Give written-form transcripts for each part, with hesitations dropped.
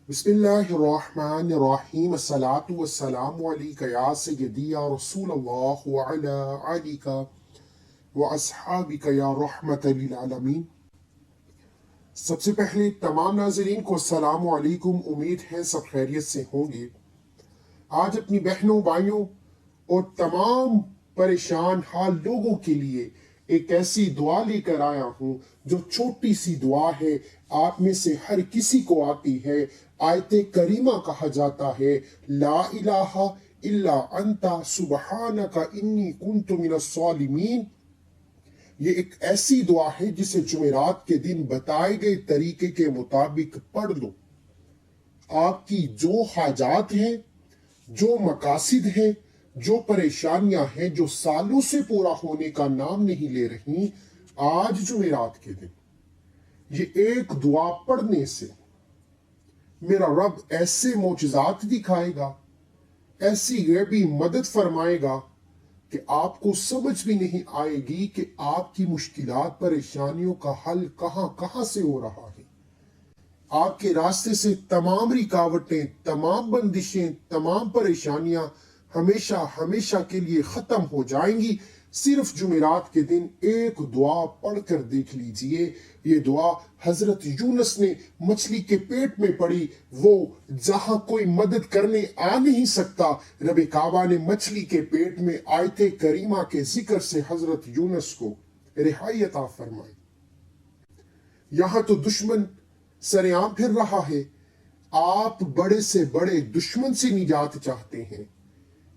बिस्मिल्लाहिर्रहमानिर्रहीम अस्सलातु वस्सलामु अलैका या सय्यदी या रसूल अल्लाह व अला आलिका व अस्हाबिका या रहमतल लिल आलमीन। सबसे पहले तमाम नाज़रीन को अस्सलामु अलैकुम। उम्मीद है सब खैरियत से होंगे। आज अपनी बहनों, भाइयों और तमाम परेशान हाल लोगों के लिए एक ऐसी दुआ लेकर आया हूं जो छोटी सी दुआ है, आप में से हर किसी को आती है। आयते करीमा कहा जाता है, ला इलाहा इल्ला अंता सुबहानका इन्नी कुन्तु मिनस सालिमीन। ये एक ऐसी दुआ है जिसे जुमेरात के दिन बताए गए तरीके के मुताबिक पढ़ लो। आपकी जो हाजात हैं, जो मकासिद हैं, जो परेशानियां हैं जो सालों से पूरा होने का नाम नहीं ले रही, आज जुमेरात के दिन ये एक दुआ पढ़ने से मेरा रब ऐसे मोजज़ात दिखाएगा, ऐसी गैबी मदद फरमाएगा कि आपको समझ भी नहीं आएगी कि आपकी मुश्किलात, परेशानियों का हल कहां कहां से हो रहा है। आपके रास्ते से तमाम रुकावटें, तमाम बंदिशें, तमाम परेशानियां हमेशा हमेशा के लिए खत्म हो जाएंगी। सिर्फ जुमेरात के दिन एक दुआ पढ़कर देख लीजिए। ये दुआ हजरत यूनुस ने मछली के पेट में पड़ी, वो जहां कोई मदद करने आ नहीं सकता, रब काबा ने मछली के पेट में आयते करीमा के जिक्र से हजरत यूनुस को रिहाई अता फरमाई। यहां तो दुश्मन सरेआम फिर रहा है। आप बड़े से बड़े दुश्मन से निजात चाहते हैं।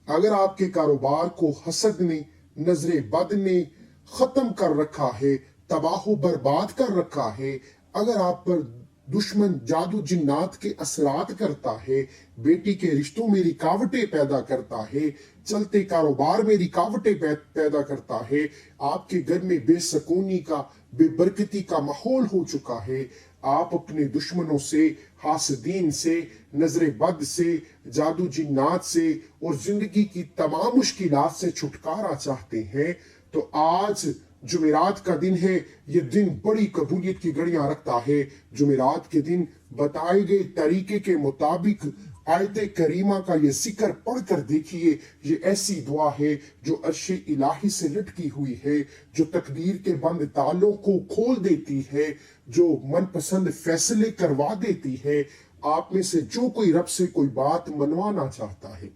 अगर आपके कारोबार को हसद ने, नजरे बद ने खत्म कर रखा है, तबाह बर्बाद कर रखा है, अगर आप पर दुश्मन जादू जिन्नात के असरात करता है, बेटी के रिश्तों में रुकावटें पैदा करता है, चलते कारोबार में रुकावटें पैदा करता है, आपके घर में बेसकूनी का, बेबरकती का माहौल हो चुका है, आप अपने दुश्मनों से, हासदीन से, नजरे बद से, जादू जिन्नात से और जिंदगी की तमाम मुश्किलात से छुटकारा चाहते हैं, तो आज जुमेरात का दिन है। ये दिन बड़ी कबूलियत की घड़ियां रखता है। जुमेरात के दिन बताए गए तरीके के मुताबिक आयते करीमा का ये जिक्र पढ़कर देखिए। ये ऐसी दुआ है जो अर्श इलाही से लटकी हुई है, जो तकदीर के बंद तालों को खोल देती है, जो मनपसंद फैसले करवा देती है। आप में से जो कोई रब से कोई बात मनवाना चाहता है,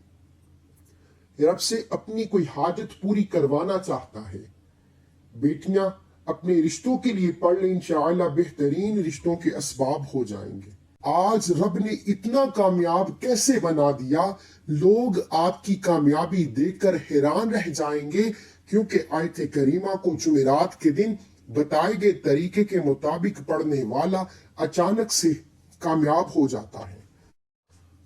रब से अपनी कोई हाजत पूरी करवाना चाहता है, बेटियां अपने रिश्तों के लिए पढ़ लें, इंशाअल्लाह बेहतरीन रिश्तों के असबाब हो जाएंगे। आज रब ने इतना कामयाब कैसे बना दिया, लोग आपकी कामयाबी देखकर हैरान रह जाएंगे, क्योंकि आयत करीमा को जुमेरात के दिन बताए गए तरीके के मुताबिक पढ़ने वाला अचानक से कामयाब हो जाता है।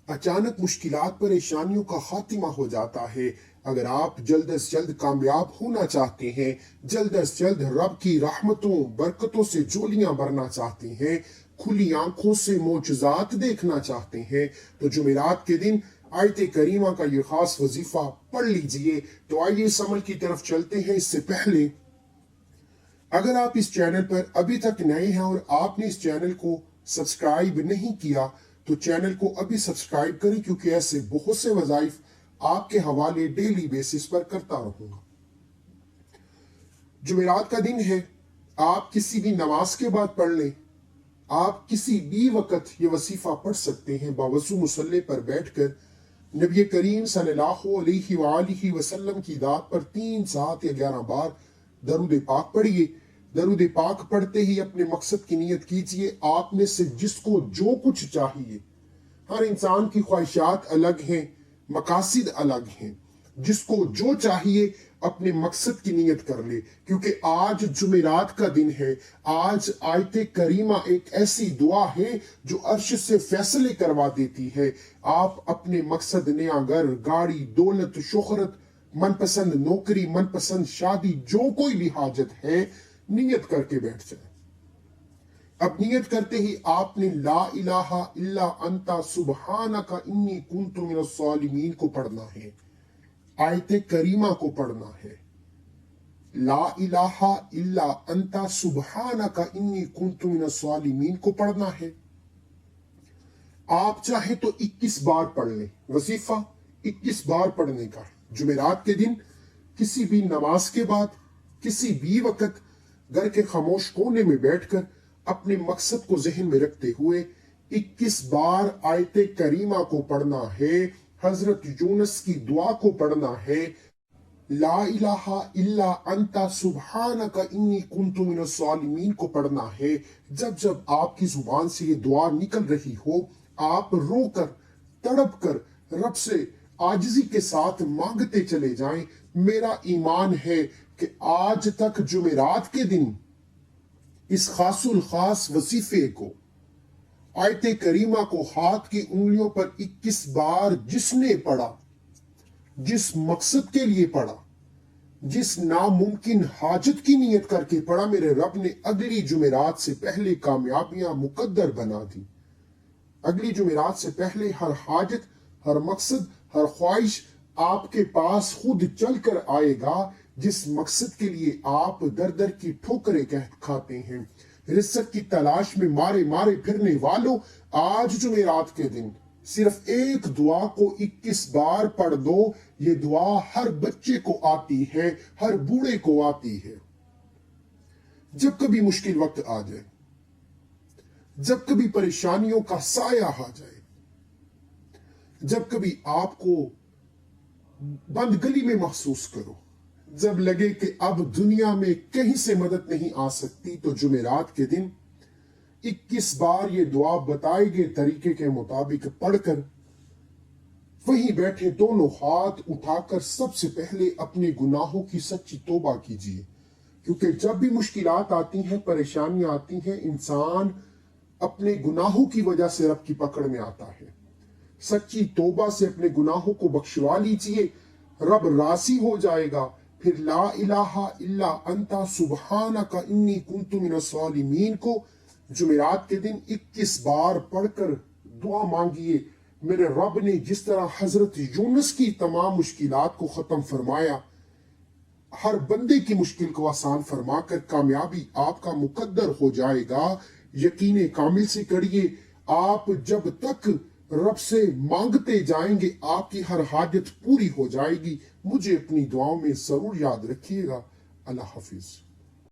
अचानक मुश्किलात, परेशानियों का खात्मा हो जाता है। अगर आप जल्द से जल्द कामयाब होना चाहते हैं, जल्द से जल्द रब की रहमतों, बरकतों से झोलियां भरना चाहते हैं, खुली आंखों से मोजज़ात देखना चाहते हैं, तो जुमेरात के दिन आयत करीमा का ये खास वजीफा पढ़ लीजिए। तो आइए इस अमल की तरफ चलते हैं। इससे पहले अगर आप इस चैनल पर अभी तक नए हैं और आपने इस चैनल को सब्सक्राइब नहीं किया, तो चैनल को अभी सब्सक्राइब करें, क्योंकि ऐसे बहुत से वज़ाइफ आपके हवाले डेली बेसिस पर करता रहूंगा। जुमेरात का दिन है, आप किसी भी नमाज के बाद पढ़ लें, आप किसी भी वक्त ये वसीफा पढ़ सकते हैं। बावजू मुसल्ले पर बैठकर नबी करीम सल्लल्लाहु अलैहि वसल्लम की दात पर 3, 7 या 11 बार दरूद पाक पढ़िए। दरूद पाक पढ़ते ही अपने मकसद की नियत कीजिए। आप में से जिसको जो कुछ चाहिए, हर इंसान की ख्वाहिशात अलग हैं, मकासिद अलग हैं, जिसको जो चाहिए अपने मकसद की नियत कर ले, क्योंकि आज जुमेरात का दिन है। आज आयते करीमा एक ऐसी दुआ है जो अर्श से फैसले करवा देती है। आप अपने मकसद, नया घर, गाड़ी, दौलत, शोहरत, मनपसंद नौकरी, मनपसंद शादी, जो कोई भी हाजत है, नियत करके बैठ जाए। अब नियत करते ही आपने ला इलाहा इल्ला अंता सुबहानका इन्नी कुन्तु मिनस सालिमीन को पढ़ना है, आयते करीमा को पढ़ना है। ला इलाहा इल्ला अंता सुबहानका इन्नी कुन्तु मिनस सालिमीन को पढ़ना है। آپ چاہیں تو 21 بار پڑھ لیں، وظیفہ 21 بار پڑھنے کا جمعرات کے دن کسی بھی نماز کے بعد کسی بھی وقت گھر کے خاموش کونے میں بیٹھ کر اپنے مقصد کو ذہن میں رکھتے ہوئے 21 بار آیت کریمہ کو پڑھنا ہے، حضرت یونس کی دعا کو پڑھنا ہے، لا الہ الا انت سبحانک انی کنت من الظالمین کو پڑھنا ہے۔ جب جب آپ کی زبان سے یہ دعا نکل رہی ہو، آپ رو کر تڑپ کر رب سے عاجزی کے ساتھ مانگتے چلے جائیں۔ میرا ایمان ہے کہ آج تک جمعرات کے دن اس خاص الخاص وظیفے کو، آیت کریمہ کو ہاتھ کی انگلیوں پر 21 بار جس نے پڑھا، جس مقصد کے لیے پڑھا، جس ناممکن حاجت کی نیت کر کے پڑھا، میرے رب نے اگلی جمعرات سے پہلے کامیابیاں مقدر بنا دی۔ اگلی جمعرات سے پہلے ہر حاجت، ہر مقصد، ہر خواہش آپ کے پاس خود چل کر آئے گا، جس مقصد کے لیے آپ در در کی ٹھوکریں کھاتے ہیں۔ رزق کی تلاش میں مارے مارے پھرنے والوں، آج جمعرات کے دن صرف ایک دعا کو 21 بار پڑھ دو۔ یہ دعا ہر بچے کو آتی ہے، ہر بوڑھے کو آتی ہے۔ جب کبھی مشکل وقت آ جائے، جب کبھی پریشانیوں کا سایہ آ جائے، جب کبھی آپ کو بند گلی میں محسوس کرو، جب لگے کہ اب دنیا میں کہیں سے مدد نہیں آ سکتی، تو جمعرات کے دن 21 بار یہ دعا بتائے گئے طریقے کے مطابق پڑھ کر وہیں بیٹھے دونوں ہاتھ اٹھا کر سب سے پہلے اپنے گناہوں کی سچی توبہ کیجیے، کیونکہ جب بھی مشکلات آتی ہیں، پریشانیاں آتی ہیں، انسان اپنے گناہوں کی وجہ سے رب کی پکڑ میں آتا ہے۔ سچی توبہ سے اپنے گناہوں کو بخشوا لیجیے، رب راضی ہو جائے گا۔ پھر لا الہ الا انت سبحانک انی کنت من الظالمین کو جمعرات کے دن 21 بار پڑھ کر دعا مانگیے۔ میرے رب نے جس طرح حضرت یونس کی تمام مشکلات کو ختم فرمایا، ہر بندے کی مشکل کو آسان فرما کر کامیابی آپ کا مقدر ہو جائے گا۔ یقین کامل سے کریے، آپ جب تک رب سے مانگتے جائیں گے، آپ کی ہر حاجت پوری ہو جائے گی۔ مجھے اپنی دعاؤں میں ضرور یاد رکھیے گا۔ اللہ حافظ۔